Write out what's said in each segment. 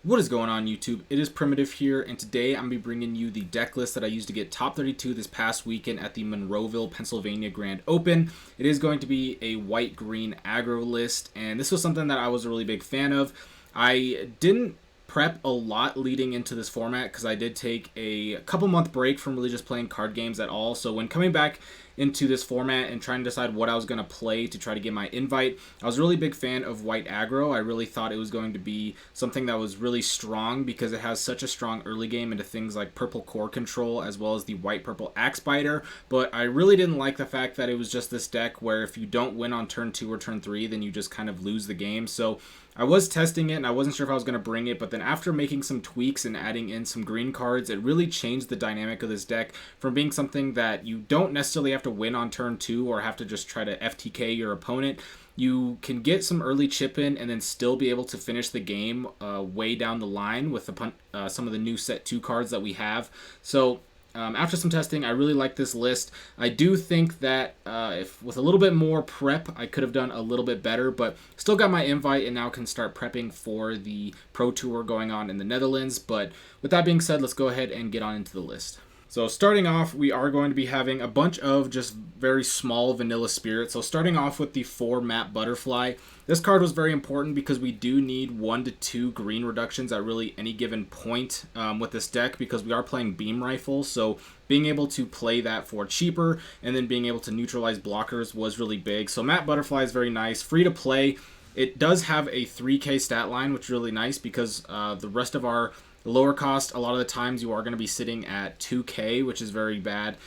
What is going on, YouTube? It is Primitive here, and today I'm going to be bringing you the deck list that I used to get top 32 this past weekend at the Monroeville, Pennsylvania Grand Open. It is going to be a white-green aggro list, and this was something that I was a really big fan of. I didn't prep a lot leading into this format because I did take a couple month break from really just playing card games at all. So when coming back into this format and trying to decide what I was going to play to try to get my invite, I was a really big fan of white aggro. I really thought it was going to be something that was really strong because it has such a strong early game into things like purple core control as well as the white purple axe biter. But I really didn't like the fact that it was just this deck where if you don't win on turn 2 or turn 3, then you just kind of lose the game. So I was testing it and I wasn't sure if I was going to bring it, but then after making some tweaks and adding in some green cards, it really changed the dynamic of this deck from being something that you don't necessarily have to win on turn 2 or have to just try to FTK your opponent. You can get some early chip in and then still be able to finish the game way down the line with some of the new set 2 cards that we have. So after some testing, I really like this list. I do think that if with a little bit more prep, I could have done a little bit better, but still got my invite and now can start prepping for the Pro Tour going on in the Netherlands. But with that being said, let's go ahead and get on into the list. So starting off, we are going to be having a bunch of just very small vanilla spirits. So starting off with the 4 map butterfly. This card was very important because we do need 1 to 2 green reductions at really any given point with this deck because we are playing beam rifle. So being able to play that for cheaper and then being able to neutralize blockers was really big. So map butterfly is very nice, free to play. It does have a 3k stat line, which is really nice because the rest of our lower cost, a lot of the times you are going to be sitting at 2k, which is very bad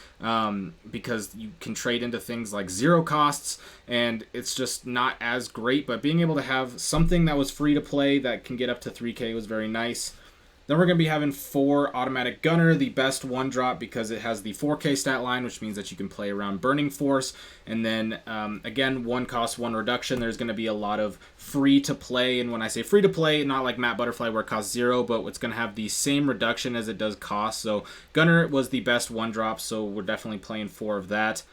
because you can trade into things like 0 costs and it's just not as great. But being able to have something that was free to play that can get up to 3k was very nice. Then we're going to be having 4 Automatic Gunner, the best 1-drop because it has the 4k stat line, which means that you can play around Burning Force. And then, again, 1 cost, 1 reduction. There's going to be a lot of free-to-play. And when I say free-to-play, not like Map Butterfly where it costs 0, but it's going to have the same reduction as it does cost. So Gunner was the best 1-drop, so we're definitely playing 4 of that.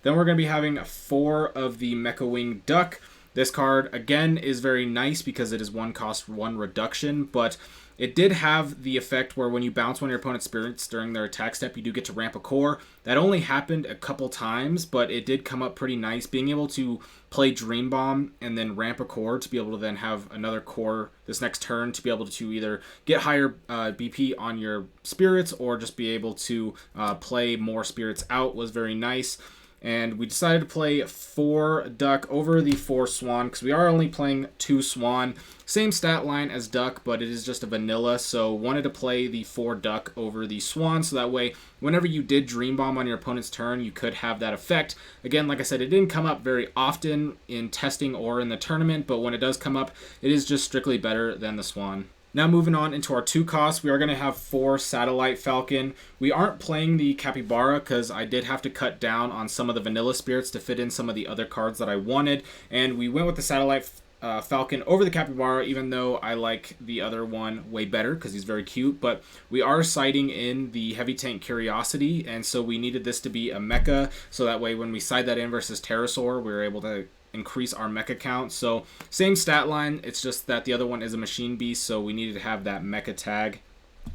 Then we're going to be having 4 of the Mecha Wing Duck. This card, again, is very nice because it is 1 cost, 1 reduction, but it did have the effect where when you bounce one of your opponent's spirits during their attack step, you do get to ramp a core. That only happened a couple times, but it did come up pretty nice. Being able to play Dream Bomb and then ramp a core to be able to then have another core this next turn to be able to either get higher BP on your spirits or just be able to play more spirits out was very nice. And we decided to play 4 Duck over the 4 Swan because we are only playing 2 Swan. Same stat line as Duck, but it is just a vanilla. So wanted to play the 4 Duck over the Swan so that way whenever you did Dream Bomb on your opponent's turn, you could have that effect. Again, like I said, it didn't come up very often in testing or in the tournament, but when it does come up, it is just strictly better than the Swan. Now moving on into our 2 costs, we are going to have 4 Satellite Falcon. We aren't playing the Capybara because I did have to cut down on some of the vanilla spirits to fit in some of the other cards that I wanted. And we went with the Satellite Falcon over the Capybara, even though I like the other one way better because he's very cute. But we are siding in the Heavy Tank Curiosity, and so we needed this to be a mecha. So that way when we side that in versus Pterosaur, we were able to increase our mecha count. So same stat line, it's just that the other one is a machine beast, so we needed to have that mecha tag.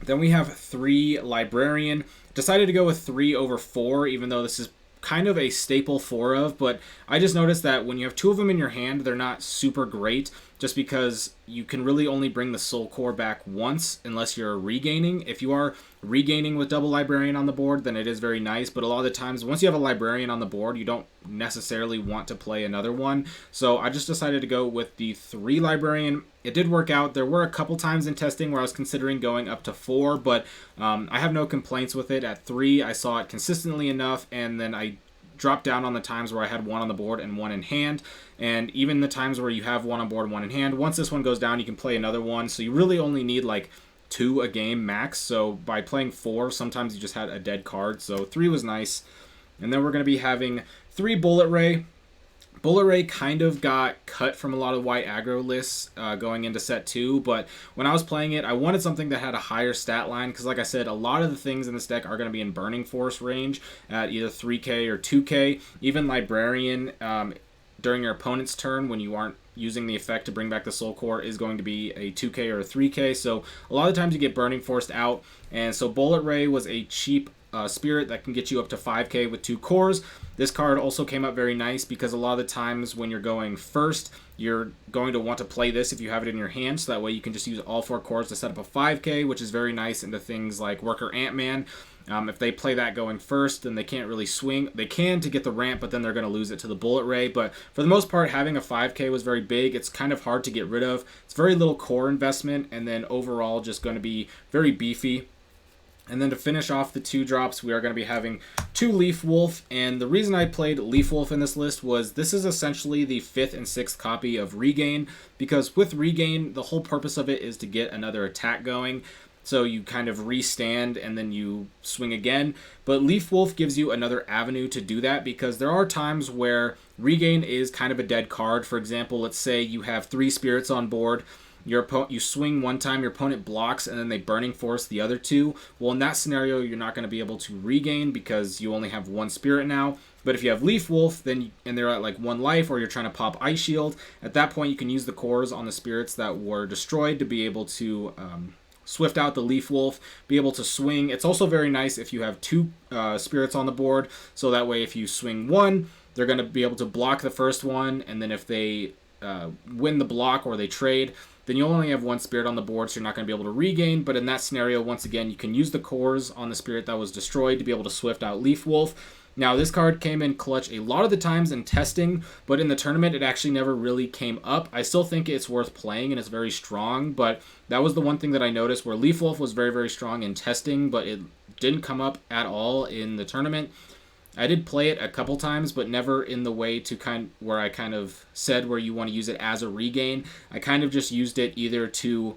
Then we have 3 Librarian. Decided to go with 3 over 4, even though this is kind of a staple 4 of, but I just noticed that when you have 2 of them in your hand, they're not super great just because you can really only bring the soul core back once unless you're regaining. If you are regaining with double Librarian on the board, then it is very nice, but a lot of the times once you have a Librarian on the board, you don't necessarily want to play another one. So I just decided to go with the 3 Librarian. It did work out. There were a couple times in testing where I was considering going up to 4, but I have no complaints with it. At 3, I saw it consistently enough, and then I dropped down on the times where I had 1 on the board and 1 in hand. And even the times where you have 1 on board and 1 in hand, once this one goes down, you can play another one. So you really only need like 2 a game max. So by playing 4, sometimes you just had a dead card. So 3 was nice. And then we're going to be having 3 Bullet Ray. Bullet Ray kind of got cut from a lot of white aggro lists going into set 2, but when I was playing it, I wanted something that had a higher stat line, because like I said, a lot of the things in this deck are going to be in Burning Force range at either 3k or 2k. Even Librarian during your opponent's turn when you aren't using the effect to bring back the Soul Core is going to be a 2k or a 3k, so a lot of times you get Burning Forced out, and so Bullet Ray was a cheap spirit that can get you up to 5k with 2 cores. This card also came up very nice because a lot of the times when you're going first, you're going to want to play this if you have it in your hand, so that way you can just use all 4 cores to set up a 5k, which is very nice into things like Worker Ant-Man. If they play that going first, then they can't really swing. They can to get the ramp, but then they're going to lose it to the Bullet Ray. But for the most part, having a 5k was very big. It's kind of hard to get rid of. It's very little core investment, and then overall just going to be very beefy. And then to finish off the 2 drops, we are going to be having 2 Leaf Wolf. And the reason I played Leaf Wolf in this list was this is essentially the 5th and 6th copy of Regain, because with Regain, the whole purpose of it is to get another attack going. So you kind of restand and then you swing again. But Leaf Wolf gives you another avenue to do that, because there are times where Regain is kind of a dead card. For example, let's say you have 3 spirits on board. You swing one time, your opponent blocks, and then they Burning Force the other 2. Well, in that scenario, you're not going to be able to regain because you only have 1 spirit now. But if you have Leaf Wolf, and they're at like 1 life, or you're trying to pop Ice Shield, at that point you can use the cores on the spirits that were destroyed to be able to swift out the Leaf Wolf, be able to swing. It's also very nice if you have 2 spirits on the board, so that way if you swing 1, they're going to be able to block the first one, and then if they win the block or they trade, then you only have 1 spirit on the board, so you're not going to be able to regain. But in that scenario, once again, you can use the cores on the spirit that was destroyed to be able to swift out Leaf Wolf. Now, this card came in clutch a lot of the times in testing, but in the tournament, it actually never really came up. I still think it's worth playing, and it's very strong, but that was the one thing that I noticed, where Leaf Wolf was very, very strong in testing, but it didn't come up at all in the tournament. I did play it a couple times, but never in the way to where I kind of said where you want to use it as a regain. I kind of just used it either to,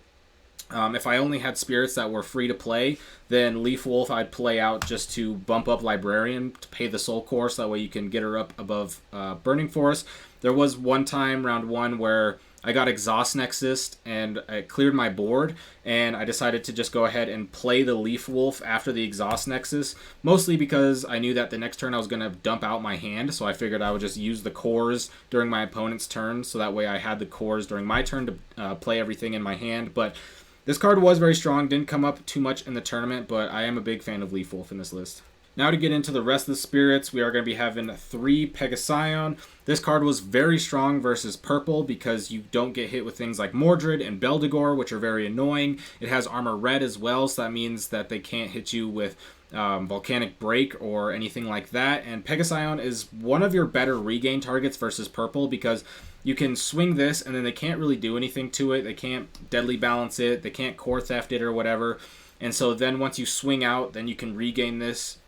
if I only had spirits that were free to play, then Leaf Wolf I'd play out just to bump up Librarian to pay the Soul Core, so that way you can get her up above Burning Force. There was one time, round 1, where I got Exhaust Nexus and it cleared my board, and I decided to just go ahead and play the Leaf Wolf after the Exhaust Nexus, mostly because I knew that the next turn I was going to dump out my hand, so I figured I would just use the cores during my opponent's turn, so that way I had the cores during my turn to play everything in my hand. But this card was very strong, didn't come up too much in the tournament, but I am a big fan of Leaf Wolf in this list. Now to get into the rest of the spirits, we are going to be having 3 Pegasusion. This card was very strong versus purple because you don't get hit with things like Mordred and Beldegor, which are very annoying. It has armor red as well, so that means that they can't hit you with Volcanic Break or anything like that. And Pegasusion is one of your better regain targets versus purple, because you can swing this and then they can't really do anything to it. They can't deadly balance it. They can't core theft it or whatever. And so then once you swing out, then you can regain this.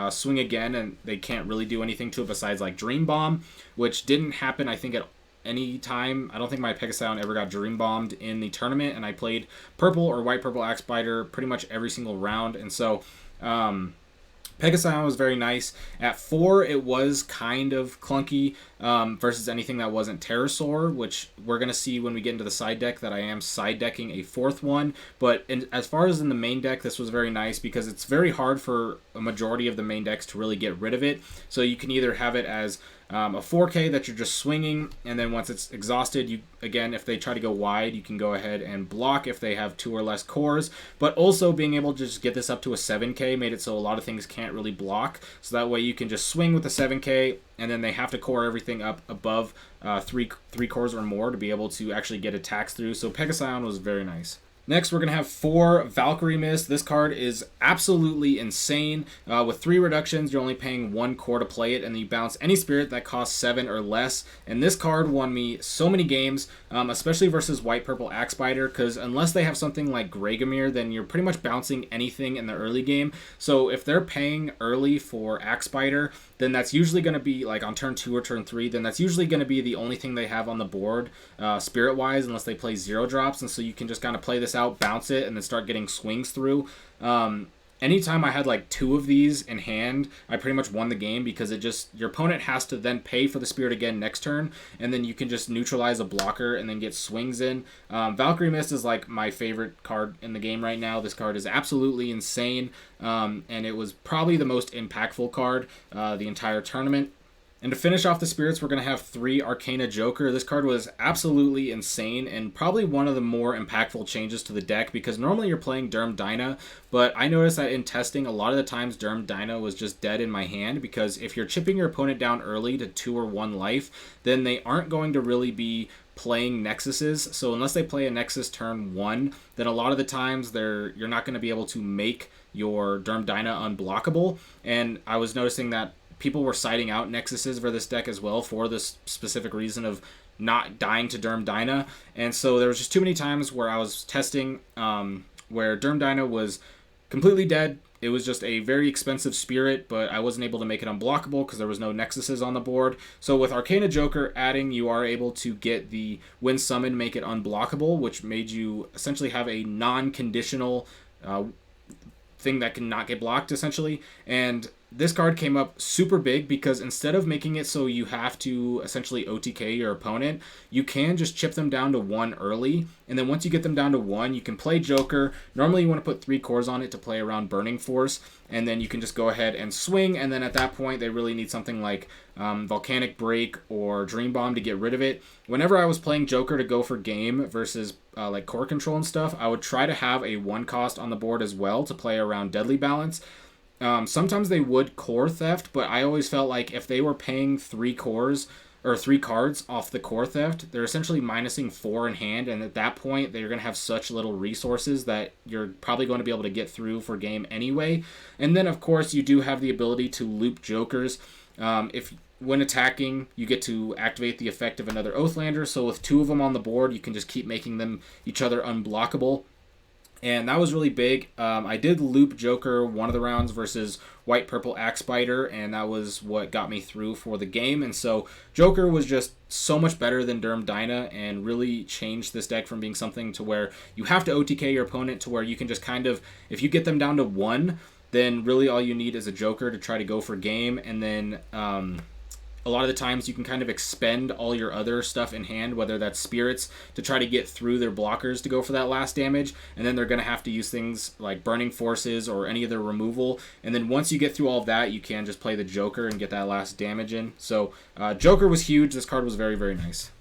Swing again, and they can't really do anything to it besides like Dream Bomb, which didn't happen, I think, at any time. I don't think my Pegasusion ever got Dream Bombed in the tournament, and I played purple or white-purple Axe Spider pretty much every single round, and so Pegasusion was very nice. At 4, it was kind of clunky versus anything that wasn't Pterosaur, which we're going to see when we get into the side deck that I am side decking a 4th one. But as far as in the main deck, this was very nice because it's very hard for a majority of the main decks to really get rid of it. So you can either have it as a 4K that you're just swinging, and then once it's exhausted, you again, if they try to go wide, you can go ahead and block if they have 2 or less cores. But also being able to just get this up to a 7K made it so a lot of things can't really block. So that way you can just swing with the 7K, and then they have to core everything up above 3 cores or more to be able to actually get attacks through. So Pegasusion was very nice. Next, we're going to have 4 Valkyrie Mist. This card is absolutely insane. With 3 reductions, you're only paying 1 core to play it, and then you bounce any spirit that costs 7 or less. And this card won me so many games, especially versus white-purple Axe Spider, because unless they have something like Gregamir, then you're pretty much bouncing anything in the early game. So if they're paying early for Axe Spider, then that's usually going to be, like on turn 2 or turn 3, then that's usually going to be the only thing they have on the board, spirit-wise, unless they play 0 drops. And so you can just kind of play this out, bounce it, and then start getting swings through. Anytime I had like 2 of these in hand, I pretty much won the game, because it just, your opponent has to then pay for the spirit again next turn, and then you can just neutralize a blocker and then get swings in. Valkyrie Mist is like my favorite card in the game right now. This card is absolutely insane, and it was probably the most impactful card the entire tournament. And to finish off the spirits, we're going to have 3 Arcana Joker. This card was absolutely insane and probably one of the more impactful changes to the deck, because normally you're playing Derm Dyna, but I noticed that in testing, a lot of the times Derm Dyna was just dead in my hand, because if you're chipping your opponent down early to 2 or 1 life, then they aren't going to really be playing Nexuses. So unless they play a Nexus turn 1, then a lot of the times you're not going to be able to make your Derm Dyna unblockable. And I was noticing that people were citing out Nexuses for this deck as well for this specific reason of not dying to Derm Dyna. And so there was just too many times where I was testing where Derm Dyna was completely dead. It was just a very expensive spirit, but I wasn't able to make it unblockable because there was no Nexuses on the board. So with Arcana Joker adding, you are able to get the When Summon, make it unblockable, which made you essentially have a non-conditional thing that cannot get blocked, essentially. And this card came up super big because instead of making it so you have to essentially OTK your opponent, you can just chip them down to 1 early, and then once you get them down to 1, you can play Joker. Normally you want to put 3 cores on it to play around Burning Force, and then you can just go ahead and swing, and then at that point they really need something like Volcanic Break or Dream Bomb to get rid of it. Whenever I was playing Joker to go for game versus like core control and stuff, I would try to have a 1 cost on the board as well to play around Deadly Balance. Sometimes they would core theft, but I always felt like if they were paying 3 cores or 3 cards off the core theft, they're essentially minusing 4 in hand, and at that point they're going to have such little resources that you're probably going to be able to get through for game anyway. And then of course you do have the ability to loop Jokers. If when attacking, you get to activate the effect of another Oathlander, so with 2 of them on the board, you can just keep making them each other unblockable. And that was really big. I did loop Joker one of the rounds versus White Purple Axe Spider, and that was what got me through for the game. And so Joker was just so much better than Derm Dyna and really changed this deck from being something to where you have to OTK your opponent to where you can just kind of, if you get them down to 1, then really all you need is a Joker to try to go for game. And then a lot of the times you can kind of expend all your other stuff in hand, whether that's spirits, to try to get through their blockers to go for that last damage, and then they're going to have to use things like Burning Forces or any other removal, and then once you get through all of that, you can just play the Joker and get that last damage in. So Joker was huge. This card was very, very nice.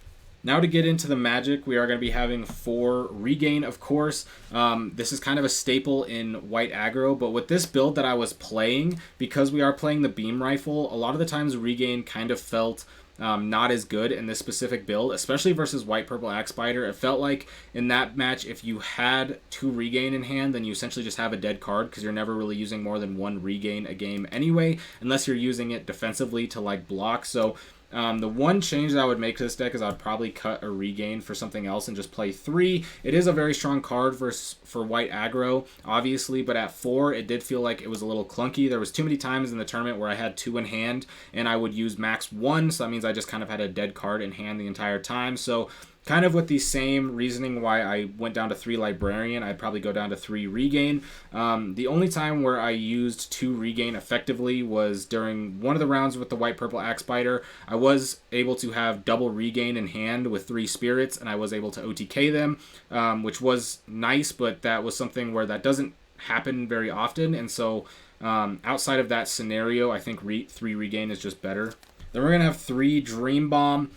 Now to get into the magic, we are going to be having 4 Regain, of course. This is kind of a staple in white aggro, but with this build that I was playing, because we are playing the beam rifle, a lot of the times Regain kind of felt not as good in this specific build, especially versus White Purple Axe Spider. It felt like in that match, if you had 2 Regain in hand, then you essentially just have a dead card because you're never really using more than 1 Regain a game anyway, unless you're using it defensively to like block. So the one change that I would make to this deck is I would probably cut a Regain for something else and just play 3. It is a very strong card for white aggro, obviously, but at 4, it did feel like it was a little clunky. There was too many times in the tournament where I had 2 in hand, and I would use max 1, so that means I just kind of had a dead card in hand the entire time. So kind of with the same reasoning why I went down to 3 Librarian, I'd probably go down to 3 Regain. The only time where I used 2 Regain effectively was during one of the rounds with the White Purple Axe Spider. I was able to have double Regain in hand with 3 spirits, and I was able to OTK them, which was nice, but that was something where that doesn't happen very often, and so outside of that scenario, I think 3 Regain is just better. Then we're going to have 3 Dream Bomb.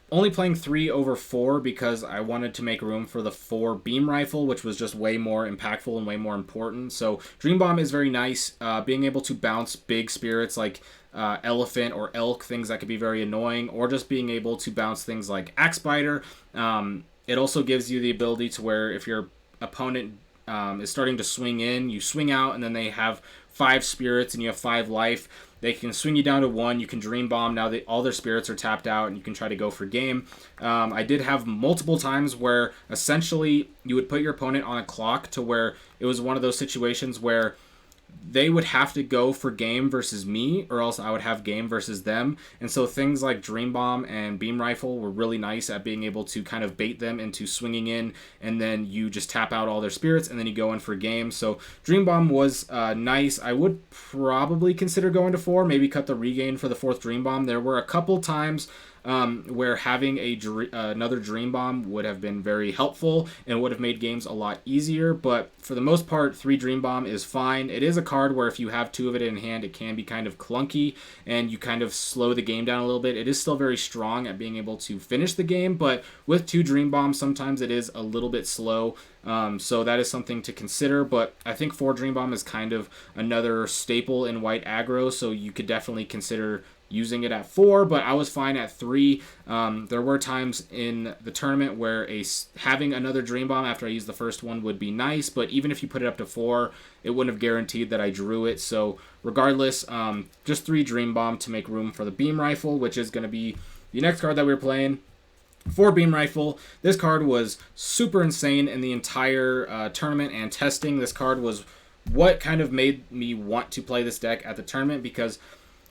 Only playing 3 over 4 because I wanted to make room for the 4 Beam Rifle, which was just way more impactful and way more important. So Dream Bomb is very nice. Being able to bounce big spirits like Elephant or Elk, things that could be very annoying, or just being able to bounce things like Axe Spider. It also gives you the ability to where if your opponent is starting to swing in, you swing out, and then they have 5 spirits and you have 5 life. They can swing you down to 1. You can Dream Bomb. Now all their spirits are tapped out, and you can try to go for game. I did have multiple times where essentially you would put your opponent on a clock to where it was one of those situations where they would have to go for game versus me, or else I would have game versus them. And so things like Dream Bomb and Beam Rifle were really nice at being able to kind of bait them into swinging in, and then you just tap out all their spirits, and then you go in for game. So Dream Bomb was nice. I would probably consider going to 4, maybe cut the Regain for the 4th Dream Bomb. There were a couple times where having another Dream Bomb would have been very helpful and would have made games a lot easier. But for the most part, 3 Dream Bomb is fine. It is a card where if you have 2 of it in hand, it can be kind of clunky and you kind of slow the game down a little bit. It is still very strong at being able to finish the game, but with 2 Dream Bombs, sometimes it is a little bit slow. So that is something to consider, but I think 4 Dream Bomb is kind of another staple in white aggro, so you could definitely consider using it at 4, but I was fine at 3. There were times in the tournament where having another Dream Bomb after I used the first one would be nice, but even if you put it up to 4, it wouldn't have guaranteed that I drew it. So regardless, just 3 Dream Bomb to make room for the Beam Rifle, which is going to be the next card that we're playing. 4 Beam Rifle. This card was super insane in the entire tournament and testing. This card was what kind of made me want to play this deck at the tournament, because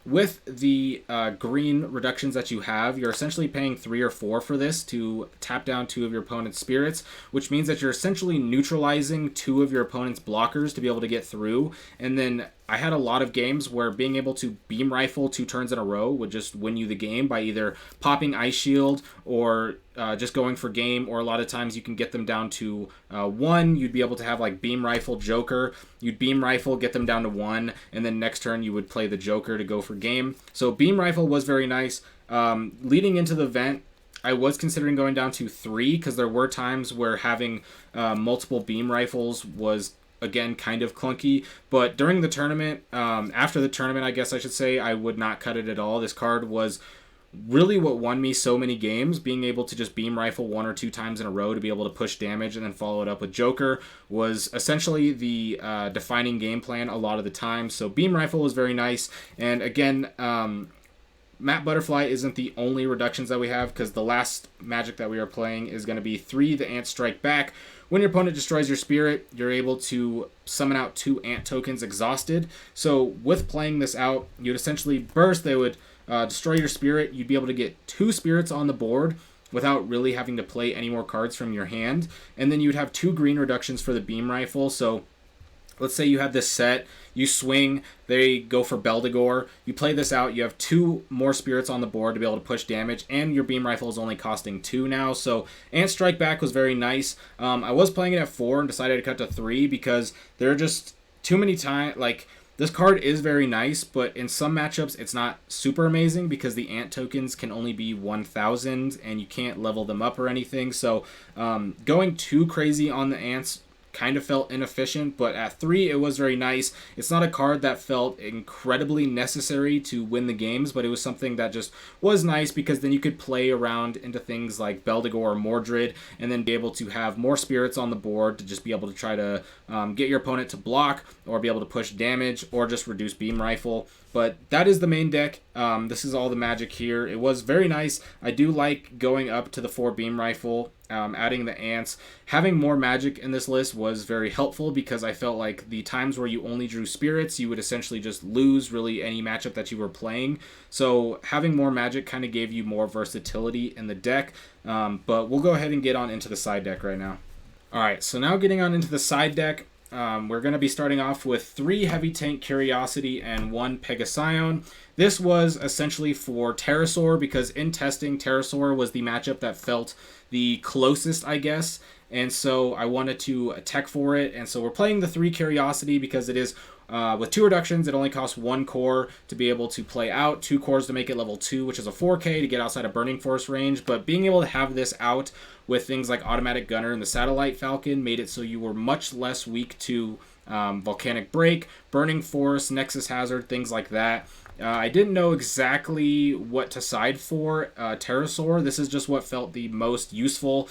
with the green reductions that you have, you're essentially paying 3 or 4 for this to tap down 2 of your opponent's spirits, which means that you're essentially neutralizing 2 of your opponent's blockers to be able to get through. And then I had a lot of games where being able to Beam Rifle 2 turns in a row would just win you the game by either popping Ice Shield or just going for game, or a lot of times you can get them down to 1. You'd be able to have like Beam Rifle Joker. You'd Beam Rifle, get them down to 1, and then next turn you would play the Joker to go for game. So Beam Rifle was very nice. Leading into the event, I was considering going down to 3 because there were times where having multiple Beam Rifles was again kind of clunky, but during the tournament, after the tournament I guess I should say, I would not cut it at all. This card was really what won me so many games. Being able to just Beam Rifle 1 or 2 times in a row to be able to push damage and then follow it up with Joker was essentially the defining game plan a lot of the time. So Beam Rifle was very nice. And again, Matte Butterfly isn't the only reductions that we have, because the last magic that we are playing is going to be 3 the Ant Strike Back. When your opponent destroys your spirit, you're able to summon out 2 Ant tokens exhausted. So with playing this out, you'd essentially burst, they would destroy your spirit. You'd be able to get 2 spirits on the board without really having to play any more cards from your hand. And then you'd have 2 green reductions for the Beam Rifle. So let's say you have this set, you swing, they go for Beldegor, you play this out, you have 2 more spirits on the board to be able to push damage, and your Beam Rifle is only costing 2 now. So Ant Strike Back was very nice. I was playing it at 4 and decided to cut to 3 because there are just too many times, like, this card is very nice, but in some matchups it's not super amazing because the Ant tokens can only be 1,000 and you can't level them up or anything. So going too crazy on the Ants kind of felt inefficient, but at 3 it was very nice. It's not a card that felt incredibly necessary to win the games, but it was something that just was nice because then you could play around into things like Beldegor or Mordred and then be able to have more spirits on the board to just be able to try to get your opponent to block or be able to push damage or just reduce Beam Rifle. But that is the main deck. This is all the magic here. It was very nice. I do like going up to the 4 Beam Rifle, adding the Ants. Having more magic in this list was very helpful because I felt like the times where you only drew spirits, you would essentially just lose really any matchup that you were playing. So having more magic kind of gave you more versatility in the deck. But we'll go ahead and get on into the side deck right now. Alright, so now getting on into the side deck. We're going to be starting off with 3 Heavy Tank Curiosity and 1 Pegasusion. This was essentially for Pterosaur because in testing, Pterosaur was the matchup that felt the closest, I guess. And so I wanted to tech for it. And so we're playing the 3 Curiosity because it is with 2 reductions. It only costs 1 core to be able to play out, 2 cores to make it level 2, which is a 4K to get outside of Burning Force range. But being able to have this out with things like Automatic Gunner and the Satellite Falcon made it so you were much less weak to Volcanic Break, Burning Force, Nexus Hazard, things like that. I didn't know exactly what to side for Pterosaur. This is just what felt the most useful.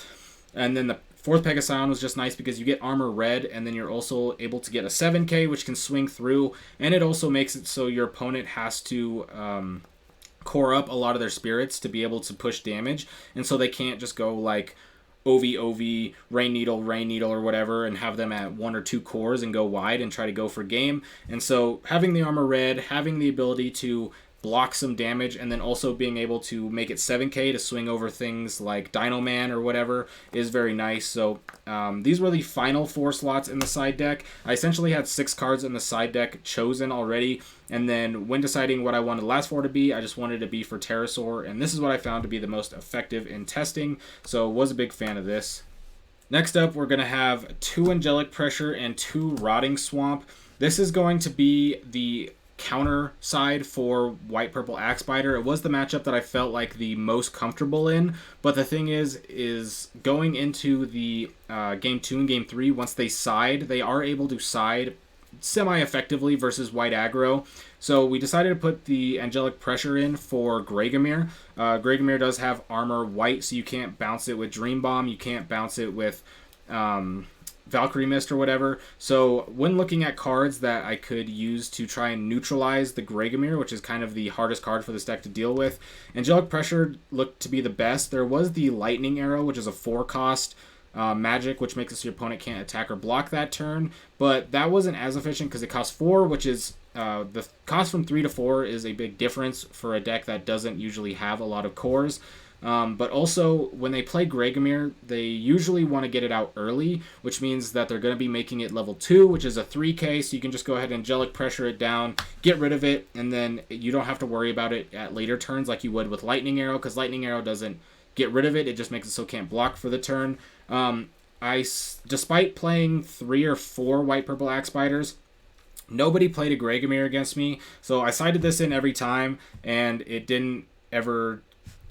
And then the 4th Pegasusion was just nice because you get Armor Red, and then you're also able to get a 7K, which can swing through. And it also makes it so your opponent has to core up a lot of their spirits to be able to push damage. And so they can't just go like OV, Rain Needle, or whatever, and have them at 1 or 2 cores and go wide and try to go for game. And so having the Armor Red, having the ability to block some damage, and then also being able to make it 7k to swing over things like Dino Man or whatever is very nice. So these were the final 4 slots in the side deck. I essentially had 6 cards in the side deck chosen already, and then when deciding what I wanted the last 4 to be, I just wanted to be for Pterosaur, and this is what I found to be the most effective in testing, so was a big fan of this. Next up, we're going to have 2 Angelic Pressure and 2 Rotting Swamp. This is going to be the counter side for White Purple Axe Spider. It was the matchup that I felt like the most comfortable in, but the thing is going into the game 2 and game 3, once they side, they are able to side semi-effectively versus White Aggro. So we decided to put the Angelic Pressure in for Gregamir. Gregamir does have armor white, so you can't bounce it with Dream Bomb, you can't bounce it with Valkyrie Mist or whatever. So when looking at cards that I could use to try and neutralize the Gregamir, which is kind of the hardest card for this deck to deal with, Angelic Pressure looked to be the best. There was the Lightning Arrow, which is a 4-cost magic, which makes it so your opponent can't attack or block that turn, but that wasn't as efficient because it costs 4, which is the cost from 3 to 4 is a big difference for a deck that doesn't usually have a lot of cores. But also, when they play Gregamir, they usually want to get it out early, which means that they're going to be making it level 2, which is a 3k, so you can just go ahead and Angelic Pressure it down, get rid of it, and then you don't have to worry about it at later turns like you would with Lightning Arrow, because Lightning Arrow doesn't get rid of it, it just makes it so it can't block for the turn. Despite playing 3 or 4 White Purple Axe Spiders, nobody played a Gregamir against me, so I sided this in every time, and it didn't ever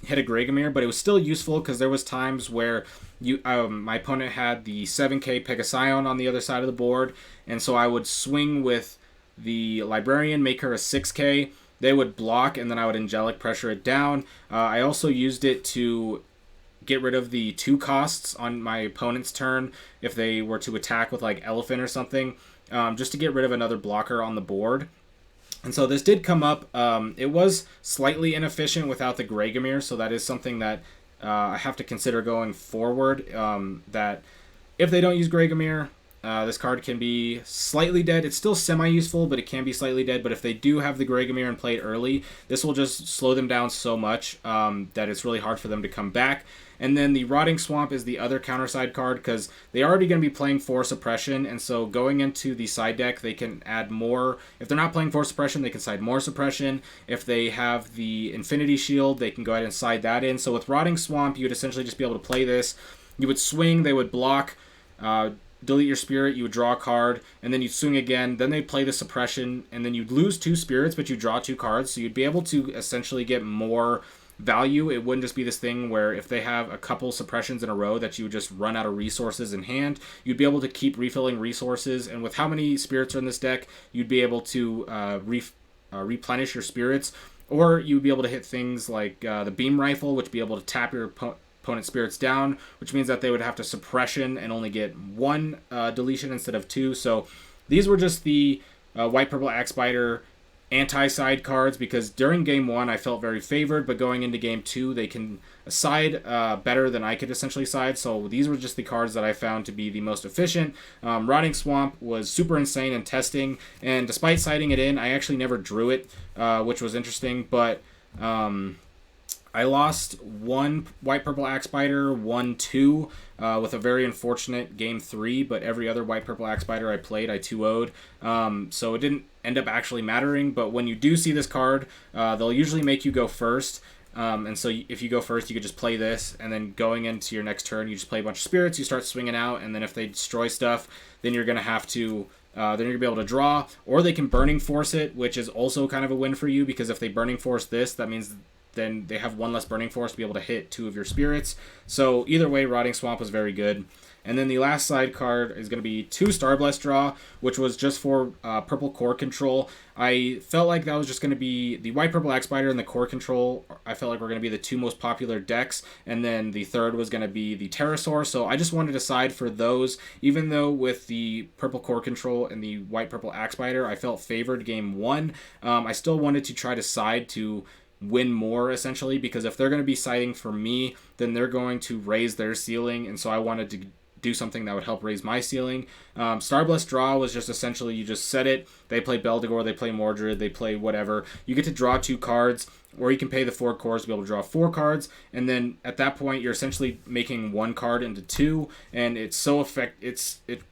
hit a Gregamir, but it was still useful because there was times where my opponent had the 7k Pegasusion on the other side of the board, and so I would swing with the Librarian, make her a 6k, they would block, and then I would Angelic Pressure it down. I also used it to get rid of the 2 costs on my opponent's turn if they were to attack with like Elephant or something, just to get rid of another blocker on the board. And so this did come up. It was slightly inefficient without the Gregamir, so that is something that I have to consider going forward, that if they don't use Gregamir, this card can be slightly dead. It's still semi-useful, but it can be slightly dead. But if they do have the Gregamir and play it early, this will just slow them down so much that it's really hard for them to come back. And then the Rotting Swamp is the other counterside card because they're already going to be playing Force Suppression, and so going into the side deck, they can add more. If they're not playing Force Suppression, they can side more Suppression. If they have the Infinity Shield, they can go ahead and side that in. So with Rotting Swamp, you would essentially just be able to play this. You would swing, they would block, delete your spirit, you would draw a card, and then you'd swing again, then they'd play the suppression, and then you'd lose 2 spirits, but you draw 2 cards, so you'd be able to essentially get more value. It wouldn't just be this thing where if they have a couple suppressions in a row that you would just run out of resources in hand. You'd be able to keep refilling resources, and with how many spirits are in this deck, you'd be able to replenish your spirits, or you'd be able to hit things like the Beam Rifle, which would be able to tap your opponent's spirits down, which means that they would have to suppression and only get 1 deletion instead of 2. So these were just the White Purple Axe Spider anti-side cards, because during game 1 I felt very favored, but going into game 2 they can side better than I could essentially side. So these were just the cards that I found to be the most efficient. Rotting Swamp was super insane in testing, and despite siding it in, I actually never drew it, which was interesting, but I lost 1 White Purple Axe Spider, 1-2, with a very unfortunate game 3, but every other White Purple Axe Spider I played, I 2-0'd. So it didn't end up actually mattering, but when you do see this card, they'll usually make you go first. And so if you go first, you could just play this, and then going into your next turn, you just play a bunch of spirits, you start swinging out, and then if they destroy stuff, then you're going to have to then you're going to be able to draw, or they can Burning Force it, which is also kind of a win for you, because if they Burning Force this, that means then they have 1 less Burning Force to be able to hit 2 of your spirits. So either way, Rotting Swamp was very good. And then the last side card is going to be 2 Starblast Draw, which was just for purple core control. I felt like that was just going to be the White Purple Axe Spider and the core control. I felt like were going to be the 2 most popular decks, and then the third was going to be the Pterosaur. So I just wanted to side for those, even though with the purple core control and the White Purple Axe Spider, I felt favored game 1. I still wanted to try to side to win more, essentially, because if they're going to be siding for me, then they're going to raise their ceiling, and so I wanted to do something that would help raise my ceiling. Starblast draw was just essentially you just set it. They play Beldegor, they play Mordred, they play whatever. You get to draw 2 cards, or you can pay the 4 cores to be able to draw 4 cards, and then at that point you're essentially making 1 card into 2, and it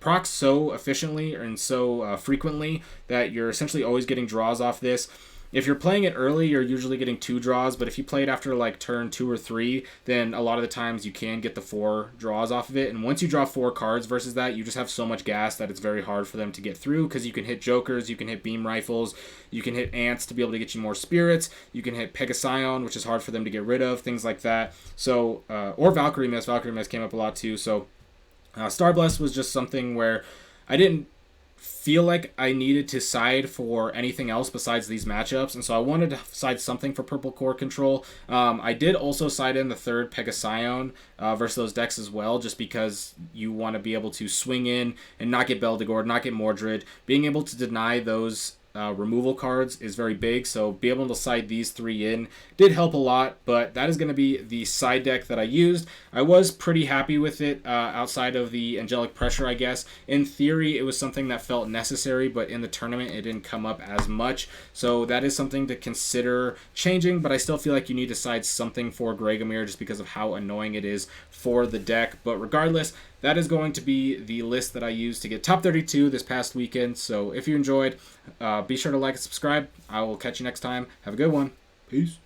procs so efficiently and so frequently that you're essentially always getting draws off this. If you're playing it early, you're usually getting 2 draws, but if you play it after like turn 2 or 3, then a lot of the times you can get the 4 draws off of it. And once you draw 4 cards versus that, you just have so much gas that it's very hard for them to get through, because you can hit Jokers, you can hit Beam Rifles, you can hit Ants to be able to get you more Spirits, you can hit Pegasusion, which is hard for them to get rid of, things like that. So, or Valkyrie Mist. Valkyrie Mist came up a lot too. So, Starblast was just something where I didn't feel like I needed to side for anything else besides these matchups, and so I wanted to side something for purple core control. I did also side in the 3rd Pegasusion versus those decks as well, just because you want to be able to swing in and not get Beldegor, not get Mordred. Being able to deny those removal cards is very big, so be able to side these 3 in did help a lot, but that is going to be the side deck that I used. I was pretty happy with it outside of the Angelic Pressure, I guess. In theory, it was something that felt necessary, but in the tournament, it didn't come up as much, so that is something to consider changing, but I still feel like you need to side something for Gregomir just because of how annoying it is for the deck. But regardless, that is going to be the list that I used to get top 32 this past weekend. So if you enjoyed, be sure to like and subscribe. I will catch you next time. Have a good one. Peace.